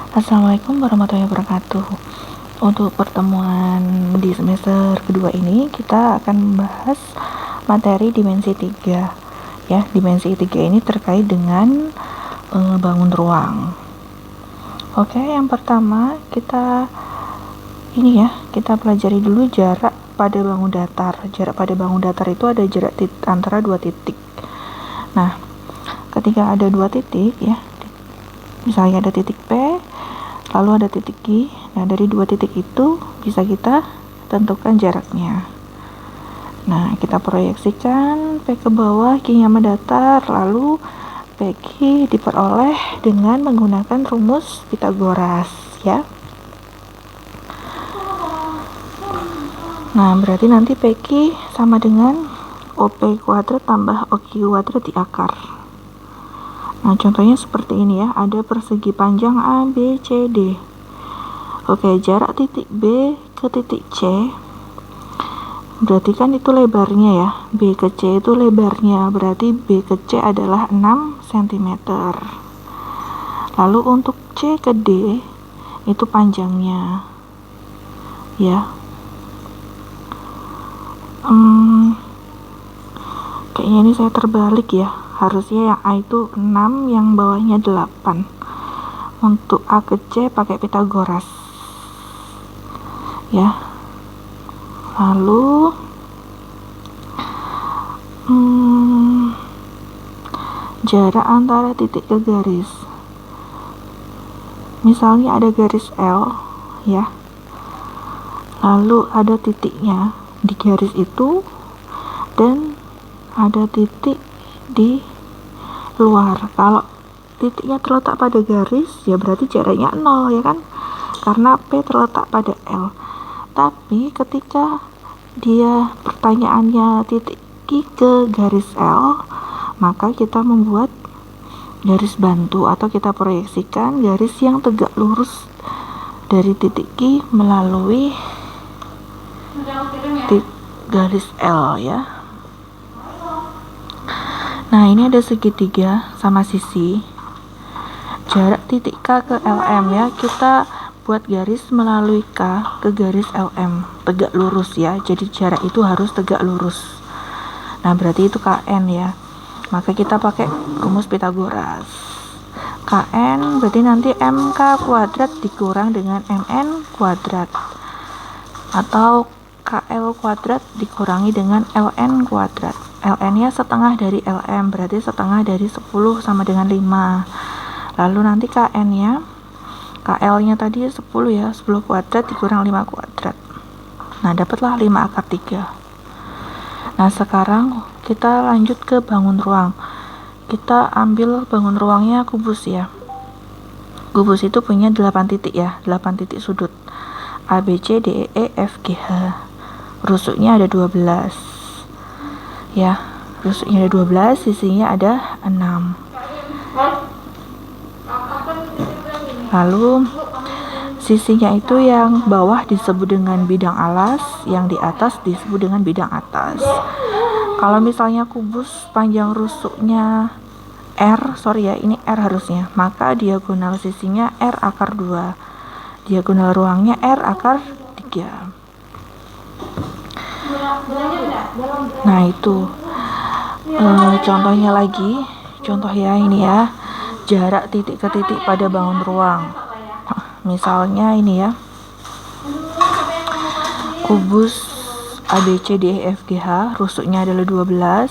Assalamualaikum warahmatullahi wabarakatuh. Untuk pertemuan di semester kedua ini kita akan membahas materi dimensi 3. Ya, dimensi 3 ini terkait dengan bangun ruang. Oke, yang pertama kita pelajari dulu jarak pada bangun datar. Jarak pada bangun datar itu ada jarak antara dua titik. Nah, ketika ada dua titik ya, misalnya ada titik P lalu ada titik Q. Nah, dari dua titik itu bisa kita tentukan jaraknya. Nah, kita proyeksikan P ke bawah, Q-nya mendatar, lalu PQ diperoleh dengan menggunakan rumus Pythagoras ya. Nah, berarti nanti PQ sama dengan OP kuadrat tambah OQ kuadrat di akar. Nah, contohnya seperti ini ya, ada persegi panjang A, B, C, D. Oke, jarak titik B ke titik C, berarti kan itu lebarnya ya, B ke C itu lebarnya, berarti B ke C adalah 6 cm. Lalu untuk C ke D, itu panjangnya. Ya. Kayaknya ini saya terbalik ya. Harusnya yang A itu 6, yang bawahnya 8. Untuk A ke C pakai Pythagoras. Ya. Lalu jarak antara titik ke garis. Misalnya ada garis L ya. Lalu ada titiknya di garis itu dan ada titik di luar. Kalau titiknya terletak pada garis ya berarti jaraknya 0 ya kan, karena P terletak pada L. Tapi ketika dia pertanyaannya titik Q ke garis L, maka kita membuat garis bantu atau kita proyeksikan garis yang tegak lurus dari titik Q melalui garis L ya. Nah, ini ada segitiga sama sisi. Jarak titik K ke LM ya, kita buat garis melalui K ke garis LM, tegak lurus ya. Jadi jarak itu harus tegak lurus. Nah, berarti itu KN ya. Maka kita pakai rumus Pythagoras. KN berarti nanti MK kuadrat dikurang dengan MN kuadrat. Atau KL kuadrat dikurangi dengan LN kuadrat. LN-nya setengah dari LM, berarti setengah dari 10 sama dengan 5. Lalu nanti KN-nya, KL-nya tadi 10 ya, 10 kuadrat dikurang 5 kuadrat. Nah, dapatlah 5 akar 3. Nah, sekarang kita lanjut ke bangun ruang. Kita ambil bangun ruangnya kubus ya. Kubus itu punya 8 titik ya, 8 titik sudut. A, B, C, D, E, F, G, H. Rusuknya ada 12. Ya, rusuknya ada 12, sisinya ada 6. Lalu sisinya itu yang bawah disebut dengan bidang alas, yang di atas disebut dengan bidang atas. Kalau misalnya kubus panjang rusuknya ini R harusnya, maka diagonal sisinya R akar 2. Diagonal ruangnya R akar 3. Nah, itu contohnya lagi, contoh ya ini ya, jarak titik ke titik pada bangun ruang. Misalnya ini ya, kubus ABCDEFGH, rusuknya adalah 12.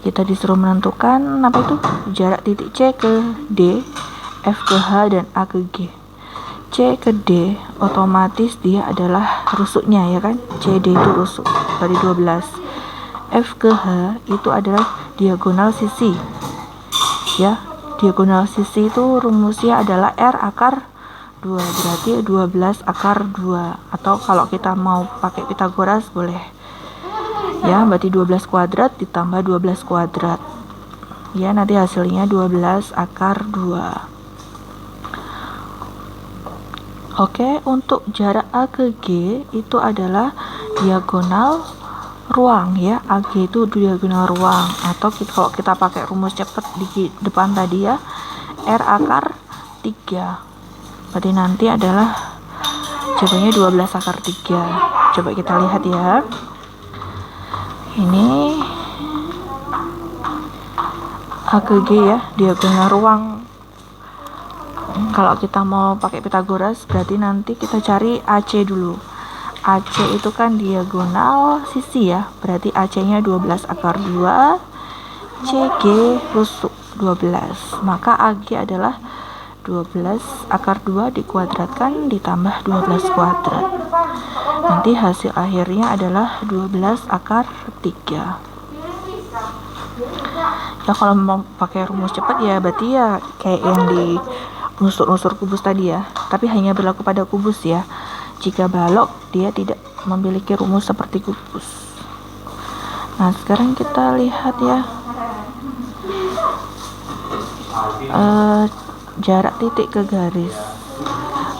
Kita disuruh menentukan apa itu jarak titik C ke D, F ke H, dan A ke G. C ke D otomatis dia adalah rusuknya ya kan, CD itu rusuk dari 12. F ke H itu adalah diagonal sisi ya. Diagonal sisi itu rumusnya adalah R akar 2, berarti 12 akar 2, atau kalau kita mau pakai Pythagoras boleh ya, berarti 12 kuadrat ditambah 12 kuadrat ya, nanti hasilnya 12 akar 2. Oke, untuk jarak A ke G itu adalah diagonal ruang ya. AG itu diagonal ruang, atau kalau kita pakai rumus cepet di depan tadi ya, R akar 3. Berarti nanti adalah jawabannya 12 akar 3. Coba kita lihat ya. Ini A ke G ya, diagonal ruang. Kalau kita mau pakai Pitagoras, berarti nanti kita cari AC dulu. AC itu kan diagonal sisi ya, berarti AC-nya 12 akar 2, CG rusuk 12. Maka AG adalah 12 akar 2 dikuadratkan ditambah 12 kuadrat. Nanti hasil akhirnya adalah 12 akar 3. Ya kalau mau pakai rumus cepat ya berarti ya kayak yang di unsur-unsur kubus tadi ya, tapi hanya berlaku pada kubus ya. Jika balok dia tidak memiliki rumus seperti kubus. Nah sekarang kita lihat ya, jarak titik ke garis.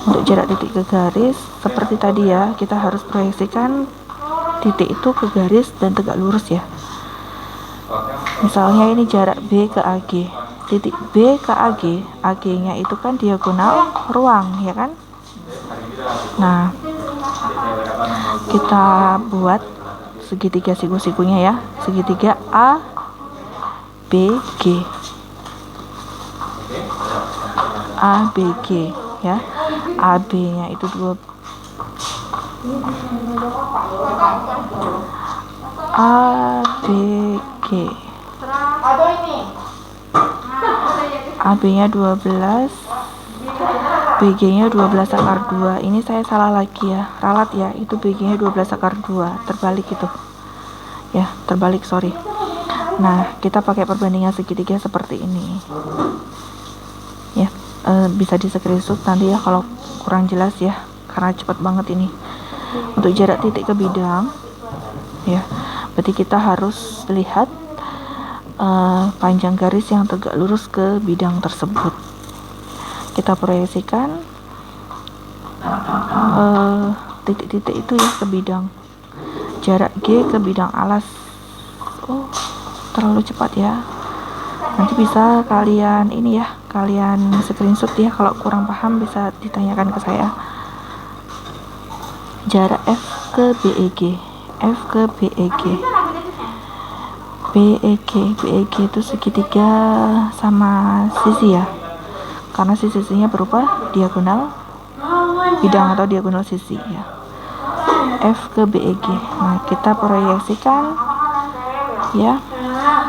Untuk jarak titik ke garis seperti tadi ya, kita harus proyeksikan titik itu ke garis dan tegak lurus ya. Misalnya ini jarak B ke AG, titik B ke AG, AG-nya itu kan diagonal ruang ya kan. Nah kita buat segitiga siku-sikunya ya, segitiga A B G, A B G ya. AB nya itu 2, A B G, AB nya 12, BG nya 12 akar 2. Ini saya salah lagi ya, ralat ya, itu BG nya 12 akar 2, terbalik itu ya, terbalik, sorry. Nah kita pakai perbandingan segitiga seperti ini ya. Bisa di screenshot nanti ya kalau kurang jelas ya, karena cepat banget ini. Untuk jarak titik ke bidang ya, berarti kita harus lihat panjang garis yang tegak lurus ke bidang tersebut. Kita proyeksikan titik-titik itu ya ke bidang. Jarak G ke bidang alas. Oh terlalu cepat ya, nanti bisa kalian ini ya, kalian screenshot ya, kalau kurang paham bisa ditanyakan ke saya. Jarak F ke BEG, F ke BEG, BEG itu segitiga sama sisi ya, karena sisinya berupa diagonal bidang atau diagonal sisi ya. F ke BEG. Nah kita proyeksikan ya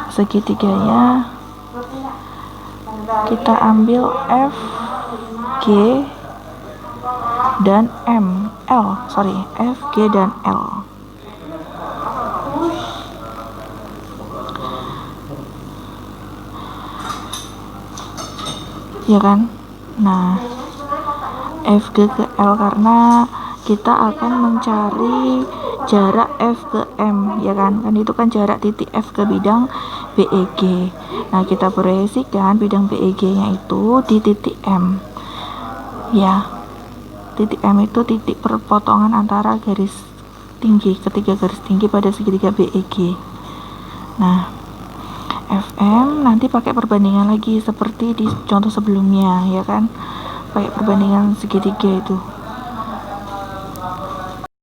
segitiganya, kita ambil F, G dan F, G dan L. Ya kan? Nah, F, G ke L karena kita akan mencari jarak F ke M ya kan, itu kan jarak titik F ke bidang BEG. Nah kita proyeksikan bidang BEG nya itu di titik M ya. Titik M itu titik perpotongan antara garis tinggi, ketiga garis tinggi pada segitiga BEG. Nah FM nanti pakai perbandingan lagi seperti di contoh sebelumnya ya kan, pakai perbandingan segitiga itu.